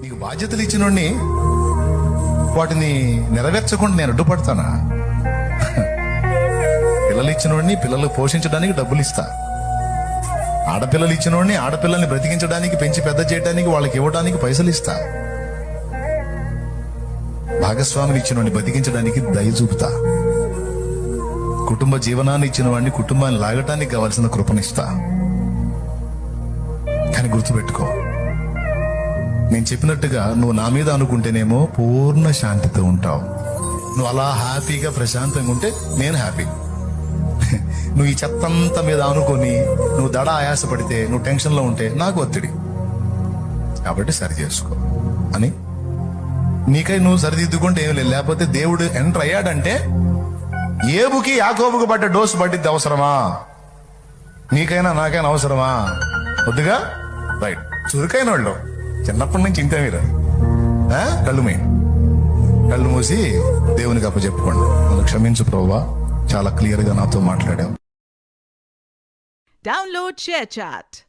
నీకు బాధ్యతలు ఇచ్చినోడిని వాటిని నెరవేర్చకుండా నేను అడ్డుపడతానా? పిల్లలు ఇచ్చినోడిని పిల్లలు పోషించడానికి డబ్బులు ఇస్తా. ఆడపిల్లలు ఇచ్చినోడిని ఆడపిల్లల్ని బ్రతికించడానికి, పెంచి పెద్ద చేయడానికి, వాళ్ళకి ఇవ్వడానికి పైసలు ఇస్తా. భాగస్వామిని ఇచ్చినోడిని బతికించడానికి దయ చూపుతా. కుటుంబ జీవనాన్ని ఇచ్చిన వాడిని కుటుంబాన్ని లాగటానికి కావాల్సిన కృపనిస్తా. కానీ గుర్తుపెట్టుకో, నేను చెప్పినట్టుగా నువ్వు నా మీద అనుకుంటేనేమో పూర్ణ శాంతితో ఉంటావు. నువ్వు అలా హ్యాపీగా ప్రశాంతంగా ఉంటే నేను హ్యాపీ. నువ్వు ఈ చెత్తంతా మీద అనుకొని నువ్వు దడ ఆయాసపడితే, నువ్వు టెన్షన్లో ఉంటే నాకు ఒత్తిడి. కాబట్టి సరి చేసుకో అని నీకై నువ్వు సరిదిద్దుకుంటే ఏం లేదు. లేకపోతే దేవుడు ఎంటర్ అయ్యాడంటే ఏబుకి యాకోబుకు పడ్డ డోసు పట్టిద్ది అవసరమా? నీకైనా నాకైనా అవసరమా? వద్దుగా. రైట్. చురుకైన వాళ్ళు చిన్నప్పటి నుంచి ఇంతే. మీరు కళ్ళు మూసి దేవునికి అప్పచెప్పుకోండి. నన్ను క్షమించు ప్రభువా, చాలా క్లియర్ గా నాతో మాట్లాడావు. Download ShareChat.